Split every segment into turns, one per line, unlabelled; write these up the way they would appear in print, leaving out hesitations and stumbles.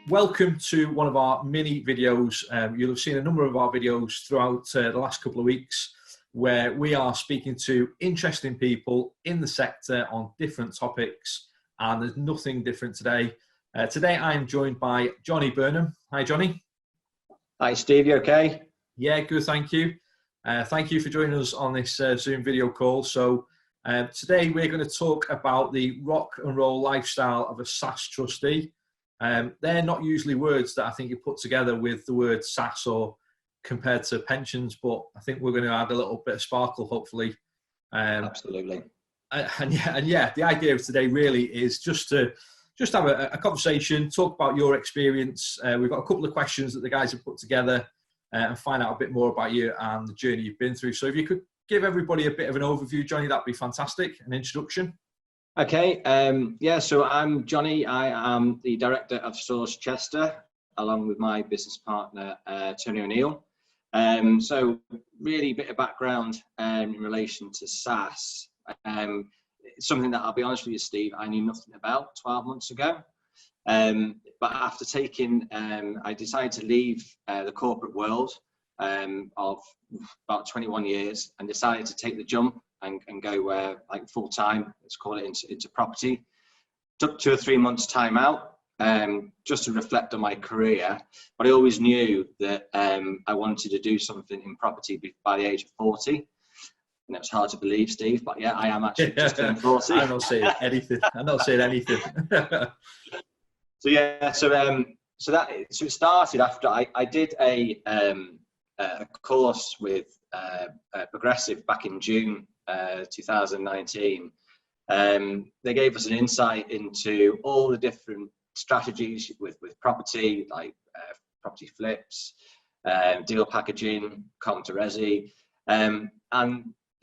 Welcome to one of our mini videos. You'll have seen a number of our videos throughout the last couple of weeks where we are speaking to interesting people in the sector on different topics, and there's nothing different today. Today I am joined by Johnny Burnham. Hi, Johnny.
Hi, Steve. You okay?
Yeah, good, thank you. Thank you for joining us on this Zoom video call. So today we're going to talk about the rock and roll lifestyle of a SSAS trustee. They're not usually words that I think you put together with the word SSAS or compared to pensions, but I think we're going to add a little bit of sparkle, hopefully.
Absolutely.
And yeah, the idea of today really is just to have a conversation, talk about your experience. We've got a couple of questions that the guys have put together and find out a bit more about you and the journey you've been through. So if you could give everybody a bit of an overview, Johnny, that'd be fantastic, an introduction.
Okay. Yeah, so I'm Johnny. I am the director of SSAS Chester, along with my business partner, Tony O'Neill. So really a bit of background in relation to SSAS. It's something that, I'll be honest with you, Steve, I knew nothing about 12 months ago. But after taking, I decided to leave the corporate world of about 21 years and decided to take the jump and go like full time, let's call it, into property. Took 2 or 3 months time out just to reflect on my career, but I always knew that I wanted to do something in property by the age of 40. And it's hard to believe, Steve, but yeah, I am actually just turned 40.
I'm not saying anything. I'm not saying anything.
So yeah, so it started after I did a course with Progressive back in June 2019. They gave us an insight into all the different strategies with property, like property flips, deal packaging, com to resi, and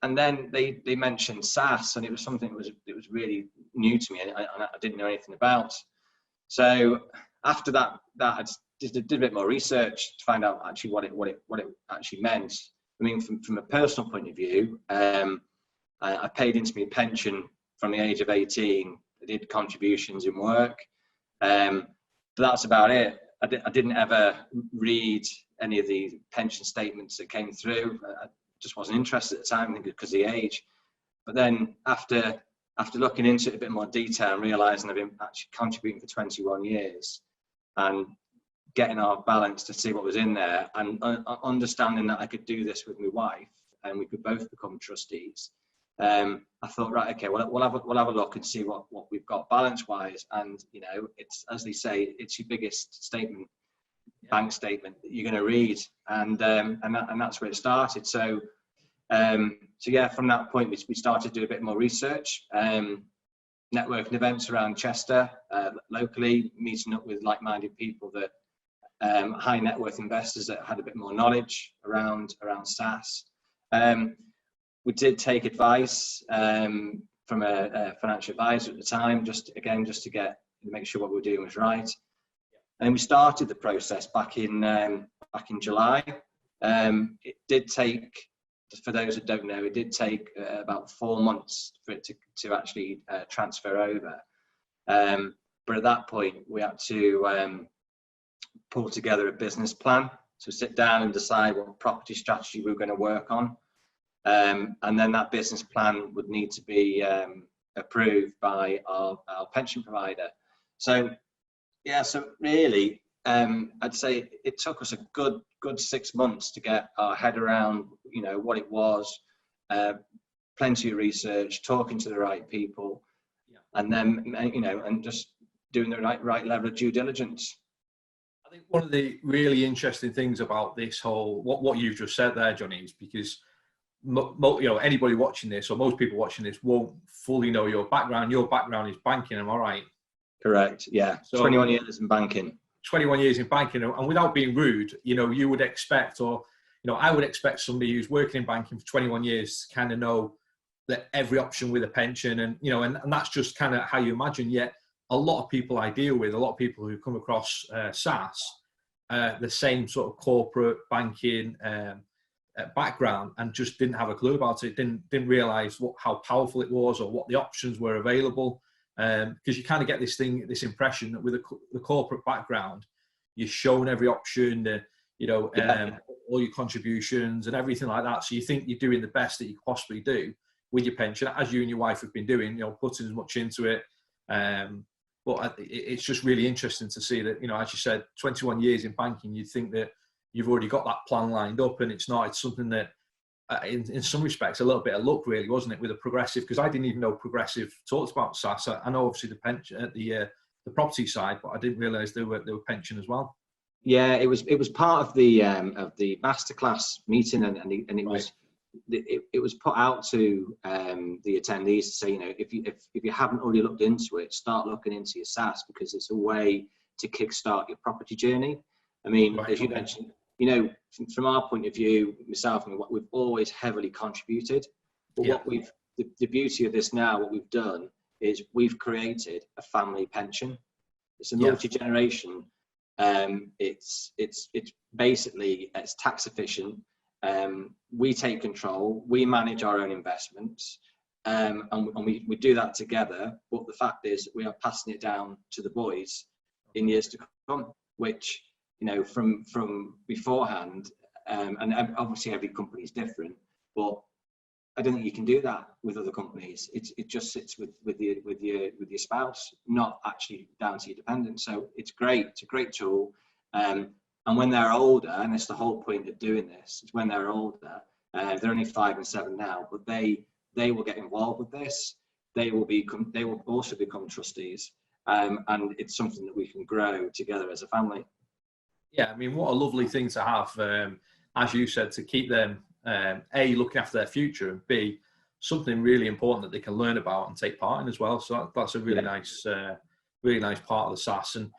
then they mentioned SSAS, and it was something that was really new to me, and I didn't know anything about. So after that, I did a bit more research to find out actually what it actually meant. I mean, from a personal point of view, I paid into my pension from the age of 18. I did contributions in work, but that's about it. I didn't ever read any of the pension statements that came through. I just wasn't interested at the time because of the age. But then after looking into it a bit more detail and realising I've been actually contributing for 21 years and getting our balance to see what was in there, and understanding that I could do this with my wife and we could both become trustees, I thought, right, okay, we'll have a look and see what we've got balance wise. And you know, it's, as they say, it's your biggest statement, bank statement that you're going to read, and that's where it started. So yeah, from that point we started to do a bit more research, networking events around Chester, locally, meeting up with like-minded people that high net worth investors that had a bit more knowledge around SSAS. We did take advice from a financial advisor at the time, just to make sure what we were doing was right. And we started the process back in July. It did take, for those that don't know, it did take about 4 months for it to actually transfer over. But at that point, we had to pull together a business plan to sit down and decide what property strategy we were going to work on. And then that business plan would need to be approved by our pension provider. So yeah, so really, I'd say it took us a good 6 months to get our head around, you know, what it was, plenty of research, talking to the right people, and then, you know, and just doing the right level of due diligence.
I think one of the really interesting things about this whole, what you've just said there, Johnny, is because you know, anybody watching this, or most people watching this, won't fully know your background. Your background is banking, am I right?
Correct, yeah. So 21 years in banking. 21
years in banking, and without being rude, you know, you would expect, or you know, I would expect somebody who's working in banking for 21 years to kind of know that every option with a pension, and you know, and that's just kind of how you imagine. Yet a lot of people I deal with, a lot of people who come across SSAS, the same sort of corporate banking background, and just didn't have a clue about it, didn't realise how powerful it was or what the options were available. because you kind of get this impression that with the corporate background, you're shown every option, all your contributions and everything like that. So you think you're doing the best that you could possibly do with your pension, as you and your wife have been doing, putting as much into it. But it's just really interesting to see that, as you said, 21 years in banking, you'd think that you've already got that plan lined up, and it's not. It's something that, in some respects, a little bit of luck, really, wasn't it, with a Progressive? Because I didn't even know Progressive talked about SSAS. I know obviously the pension, the property side, but I didn't realise there were pension as well.
Yeah, it was part of the masterclass meeting, and it was it was put out to the attendees to say, if you haven't already looked into it, start looking into your SSAS, because it's a way to kickstart your property journey. I mean, as you mentioned, from our point of view, myself, and what we've always heavily contributed. But what the beauty of this now, what we've done is we've created a family pension. It's a multi-generation. It's basically, it's tax efficient. We take control. We manage our own investments, and we do that together. But the fact is, we are passing it down to the boys in years to come, which, from beforehand, and obviously every company is different, but I don't think you can do that with other companies. It just sits with your spouse, not actually down to your dependents. So it's great. It's a great tool. And when they're older, and it's the whole point of doing this, is when they're older, they're only 5 and 7 now, but they will get involved with this. They will also become trustees, and it's something that we can grow together as a family.
Yeah, I mean, what a lovely thing to have, as you said, to keep them, A, looking after their future, and B, something really important that they can learn about and take part in as well. So that's a really nice part of the SSAS.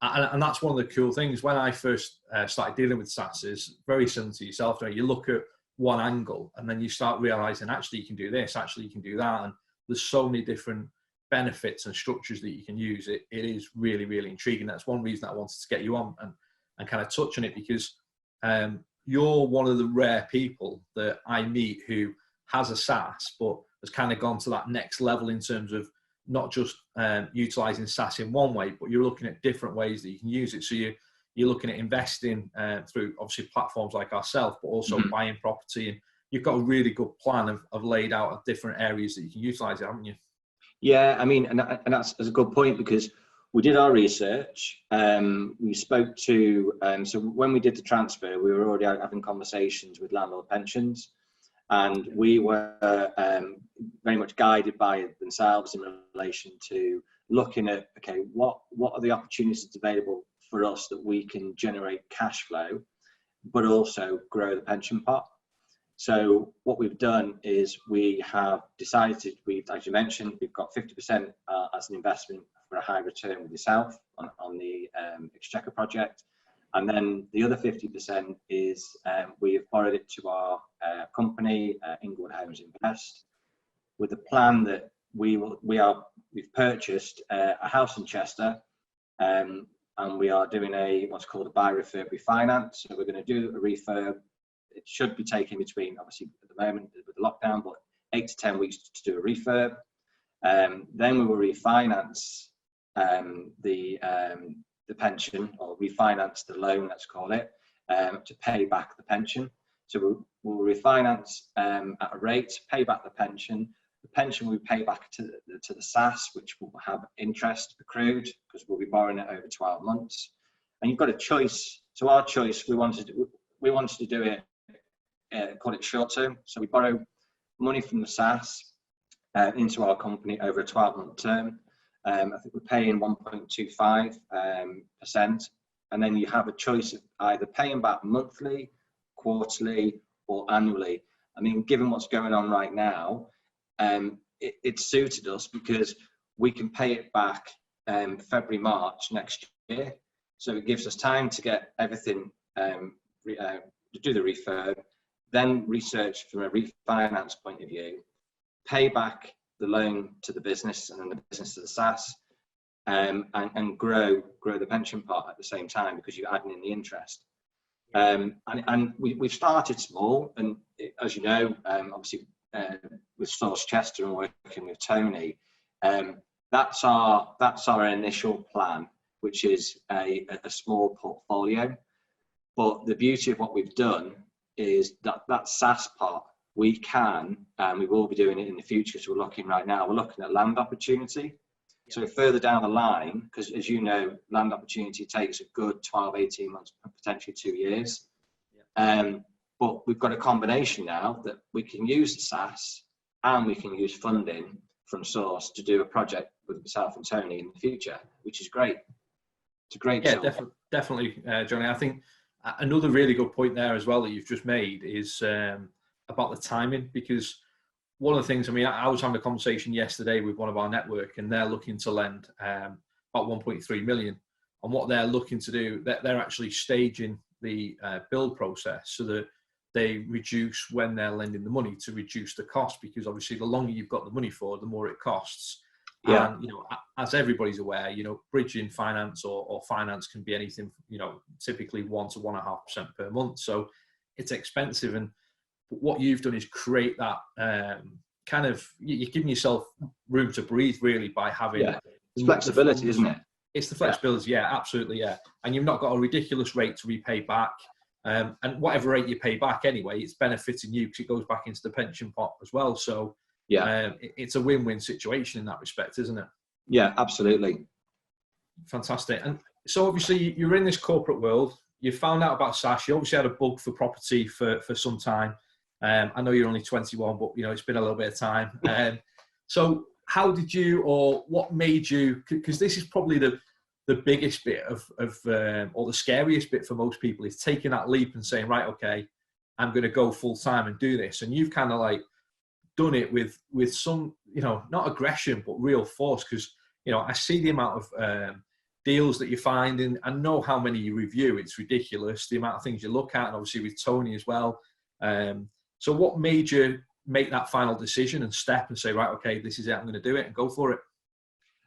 And that's one of the cool things. When I first started dealing with SSAS, is very similar to yourself. You look at one angle, and then you start realizing, actually, you can do this, actually, you can do that. And there's so many different benefits and structures that you can use. It is really, really intriguing. That's one reason I wanted to get you on and kind of touch on it, because you're one of the rare people that I meet who has a SSAS, but has kind of gone to that next level in terms of not just utilising SSAS in one way, but you're looking at different ways that you can use it. So you're looking at investing through, obviously, platforms like ourselves, but also buying property. And you've got a really good plan of laid out of different areas that you can utilise it, haven't you?
Yeah, I mean, and that's a good point, because we did our research. We spoke to, so when we did the transfer, we were already having conversations with landlord pensions, and we were very much guided by themselves in relation to looking at, okay, what are the opportunities available for us that we can generate cash flow, but also grow the pension pot. So what we've done is we have decided, as you mentioned, we've got 50% as an investment for a high return with yourself on the Exchequer project. And then the other 50% is we have borrowed it to our company, Inglewood Homes Invest, with the plan that we've purchased a house in Chester, and we are doing what's called a buy refurb refinance. So we're going to do a refurb. It should be taking between, obviously at the moment with the lockdown, but 8 to 10 weeks to do a refurb. Then we will refinance the pension, or refinance the loan, let's call it, to pay back the pension. So we'll refinance at a rate, pay back the pension. The pension we pay back to the SSAS, which will have interest accrued, because we'll be borrowing it over 12 months. And you've got a choice. So our choice, we wanted to do it, call it short term. So we borrow money from the SSAS into our company over a 12-month term. I think we're paying 1.25%, and then you have a choice of either paying back monthly, quarterly, or annually. I mean, given what's going on right now, it suited us because we can pay it back February, March next year. So it gives us time to get everything, to do the refurb, then research from a refinance point of view, pay back the loan to the business and then the business to the SSAS, and grow the pension pot at the same time, because you're adding in the interest. And we've started small, and as you know, obviously with Source Chester and working with Tony, that's our initial plan, which is a small portfolio. But the beauty of what we've done is that SSAS part, we can, and we will be doing it in the future. So we're looking at land opportunity. So further down the line, because as you know, land opportunity takes a good 12, 18 months, potentially 2 years. But we've got a combination now that we can use the SSAS and we can use funding from source to do a project with myself and Tony in the future, which is great. It's a great
Yeah, definitely, Johnny. I think another really good point there as well that you've just made is about the timing, because one of the things, I mean, I was having a conversation yesterday with one of our network, and they're looking to lend about 1.3 million. And what they're looking to do, they're actually staging the build process so that they reduce when they're lending the money to reduce the cost, because obviously the longer you've got the money for, the more it costs.
Yeah.
And, as everybody's aware, bridging finance or finance can be anything, typically 1 to 1.5% per month. So it's expensive. And what you've done is create that kind of, you're giving yourself room to breathe really by having
it's flexibility, isn't it?
It's the flexibility, yeah, absolutely, yeah. And you've not got a ridiculous rate to repay back. And whatever rate you pay back anyway, it's benefiting you because it goes back into the pension pot as well. So it's a win-win situation in that respect, isn't it?
Yeah, absolutely.
Fantastic. And so obviously you're in this corporate world. You found out about SSAS. You obviously had a bug for property for some time. I know you're only 21, but it's been a little bit of time. So how did you, or what made you? Because this is probably the biggest bit of or the scariest bit for most people, is taking that leap and saying, right, okay, I'm going to go full time and do this. And you've kind of like done it with some, not aggression, but real force. Because I see the amount of deals that you find, and I know how many you review. It's ridiculous, the amount of things you look at, and obviously with Tony as well. So what made you make that final decision and step and say, right, okay, this is it, I'm going to do it and go for it?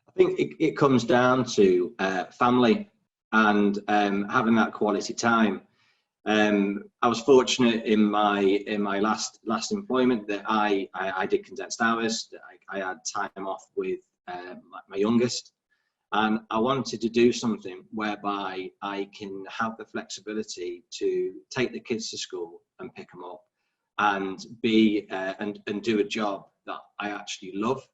I think it comes down to family and having that quality time. I was fortunate in my last employment that I did condensed hours. I had time off with my youngest, and I wanted to do something whereby I can have the flexibility to take the kids to school and pick them up, and be and do a job that I actually love.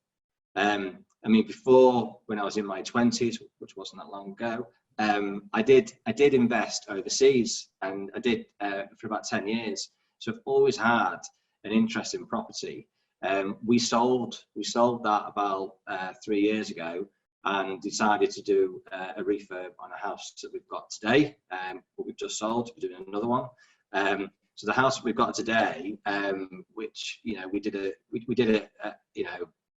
I mean, before, when I was in my 20s, which wasn't that long ago, I did invest overseas, and I did for about 10 years. So I've always had an interest in property. We sold that about 3 years ago, and decided to do a refurb on a house that we've got today. But we've just sold. We're doing another one. So the house that we've got today, which we did it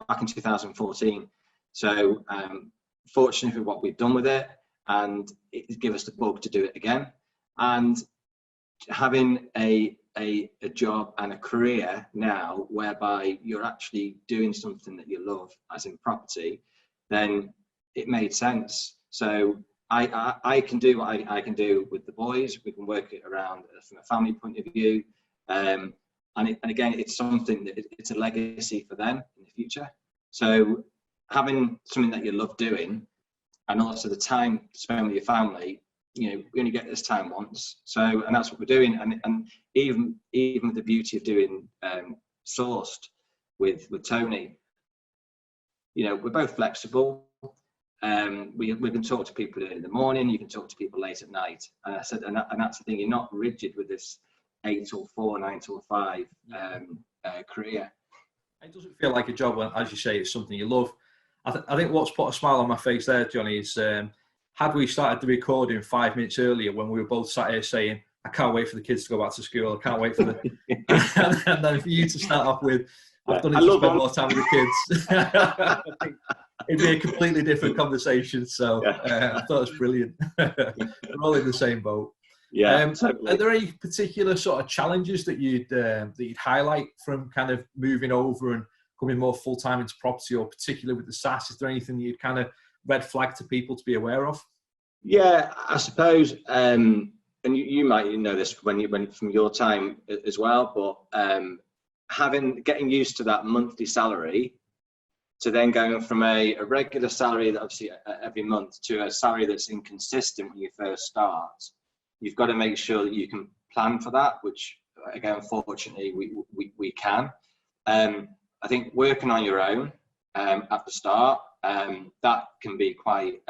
back in 2014. So fortunately for what we've done with it, and it gave us the bug to do it again. And having a job and a career now whereby you're actually doing something that you love, as in property, then it made sense. So I can do what I can do with the boys. We can work it around from a family point of view, and again, it's something that it's a legacy for them in the future. So having something that you love doing, and also the time to spend with your family, we only get this time once. So, and that's what we're doing. And even with the beauty of doing sourced with Tony, we're both flexible. We can talk to people in the morning. You can talk to people late at night. And I said, and that's the thing. You're not rigid with this 8 till 4, 9 till 5 career.
It doesn't feel like a job when, as you say, it's something you love. I think what's put a smile on my face there, Johnny, is had we started the recording 5 minutes earlier when we were both sat here saying, I can't wait for the kids to go back to school. I can't wait for and then for you to start off with, I've done it to spend more time with the kids. I think it'd be a completely different conversation. So I thought it was brilliant. We're all in the same boat.
Yeah. Totally.
Are there any particular sort of challenges that you'd highlight from kind of moving over and coming more full time into property, or particularly with the SSAS? Is there anything that you'd kind of red flag to people to be aware of?
Yeah, I suppose, and you might know this when from your time as well, but getting used to that monthly salary to then going from a regular salary that obviously every month to a salary that's inconsistent when you first start, you've got to make sure that you can plan for that, which again, fortunately, we can. I think working on your own at the start, that can be quite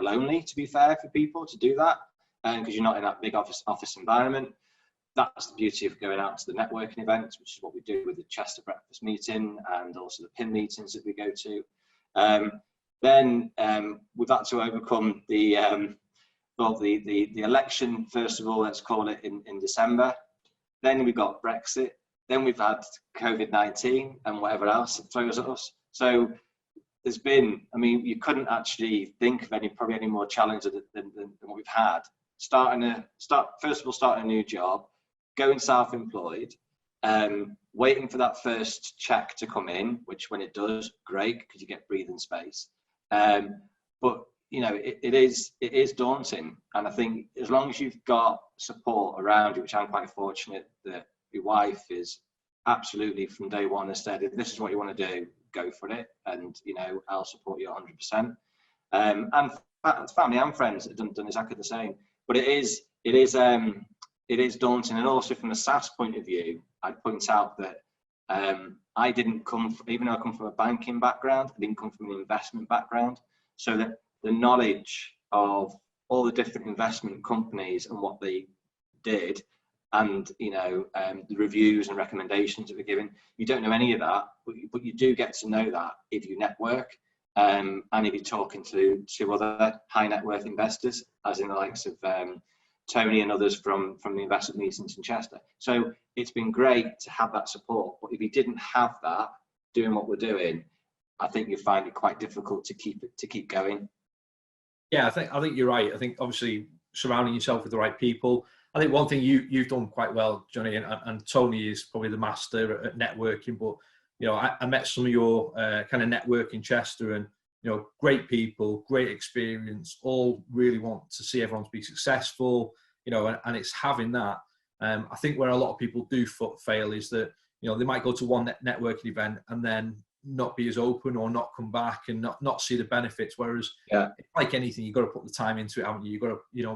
lonely, to be fair, for people to do that, because you're not in that big office environment. That's the beauty of going out to the networking events, which is what we do with the Chester breakfast meeting and also the PIN meetings that we go to. Then we've had to overcome the election, first of all, let's call it, in December. Then we got Brexit. Then we've had COVID-19 and whatever else it throws at us. So there's been, I mean, you couldn't actually think of probably any more challenges than what we've had. First of all, starting a new job, going self-employed, waiting for that first check to come in, which when it does, great, because you get breathing space. But you know, it is daunting, and I think as long as you've got support around you, which I'm quite fortunate that your wife is absolutely from day one has said, if this is what you want to do, go for it, and you know, I'll support you 100%. And family and friends have done exactly the same. But it is daunting, and also from a SSAS point of view, I'd point out that I didn't come, even though I come from a banking background, I didn't come from an investment background, so that the knowledge of all the different investment companies and what they did, and you know, the reviews and recommendations that were given, you don't know any of that, but you do get to know that if you network, and if you're talking to other high net worth investors, as in the likes of Tony and others from the investment meetings in Chester. So it's been great to have that support, but if you didn't have that doing what we're doing, I think you find it quite difficult to keep going.
Yeah, I think you're right. I think obviously surrounding yourself with the right people. I think one thing you've done quite well, Johnny, and Tony is probably the master at networking. But you know, I met some of your kind of network in Chester, and you know, great people, great experience, all really want to see everyone to be successful. You know, and it's having that. I think where a lot of people do fail is that, you know, they might go to one networking event and then not be as open or not come back and not see the benefits. Whereas, like anything, you've got to put the time into it, haven't you? You've got to, you know,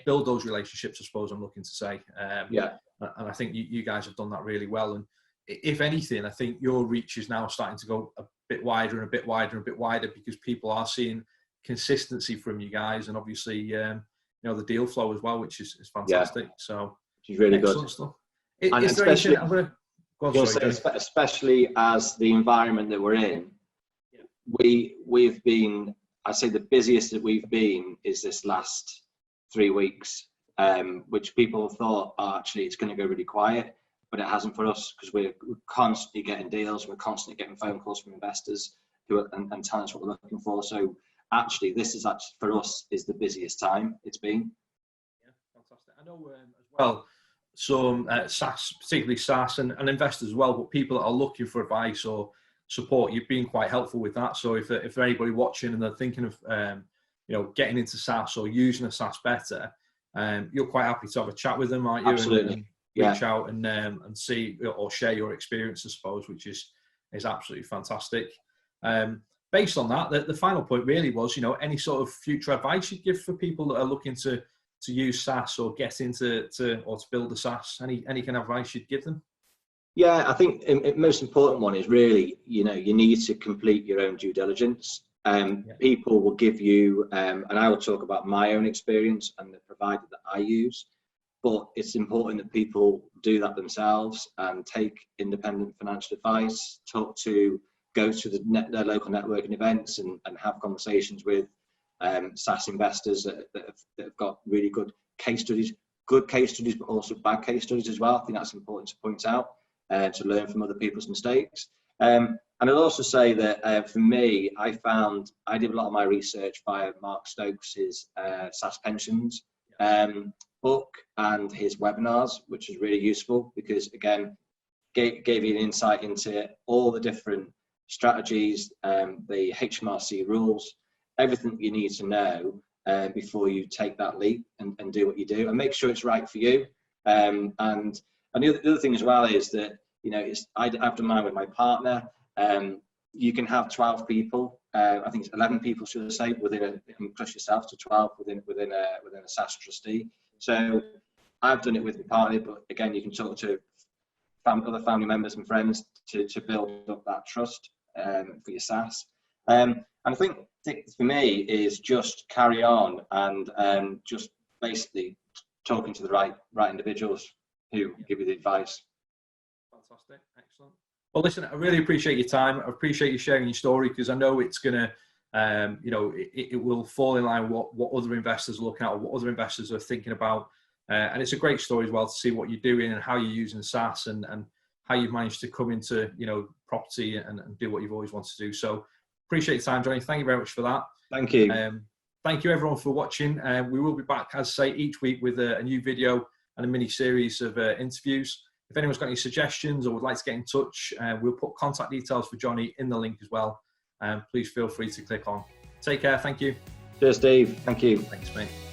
build those relationships, I suppose I'm looking to say. And I think you guys have done that really well. And if anything, I think your reach is now starting to go a bit wider and a bit wider and a bit wider, because people are seeing consistency from you guys, and obviously, you know, the deal flow as well, which is fantastic. So it's really good stuff. Is there anything I'm gonna
especially as the environment that we're in, we've been, I'd say the busiest that we've been is this last 3 weeks, which people thought, oh, actually it's going to go really quiet, but it hasn't for us, because we're constantly getting deals, we're constantly getting phone calls from investors who are, and telling us what we're looking for. So actually, this is actually for us is the busiest time it's been.
Yeah, fantastic. I know as well, some SSAS, particularly SSAS and investors as well, but people that are looking for advice or support, you've been quite helpful with that. So if there's anybody watching and they're thinking of you know, getting into SSAS or using a SSAS better, you're quite happy to have a chat with them, aren't you?
Absolutely.
And reach out and see or share your experience, I suppose, which is absolutely fantastic. Based on that, the final point really was, you know, any sort of future advice you'd give for people that are looking to use SSAS or get into or to build a SSAS, any kind of advice you'd give them?
Yeah, I think the most important one is really, you know, you need to complete your own due diligence. People will give you, and I will talk about my own experience and the provider that I use, but it's important that people do that themselves and take independent financial advice, go to their local networking events and have conversations with SSAS investors that have got really good case studies, but also bad case studies as well. I think that's important to point out, to learn from other people's mistakes. And I'll also say that for me, I did a lot of my research via Mark Stokes's SSAS Pensions book and his webinars, which was really useful because, again, gave you an insight into all the different strategies, the HMRC rules, everything you need to know before you take that leap and do what you do, and make sure it's right for you. And the other thing as well is that, you know, I've done mine with my partner. You you can have 12 people. I think it's 11 people, should I say, plus yourself, to 12 within a SSAS trustee. So I've done it with my partner, but again, you can talk to other family members and friends to build up that trust for your SSAS. And I think for me is just carry on and just basically talking to the right individuals who give you the advice.
Fantastic, excellent. Well, listen, I really appreciate your time. I appreciate you sharing your story, because I know it's going to, it will fall in line with what other investors are looking at, or what other investors are thinking about. And it's a great story as well to see what you're doing and how you're using SSAS and how you've managed to come into, property and do what you've always wanted to do. So appreciate your time, Johnny. Thank you very much for that.
Thank you.
Thank you everyone for watching. We will be back, as I say, each week with a new video and a mini series of interviews. If anyone's got any suggestions or would like to get in touch, we'll put contact details for Johnny in the link as well. Please feel free to click on. Take care. Thank you.
Cheers, Steve. Thank you.
Thanks, mate.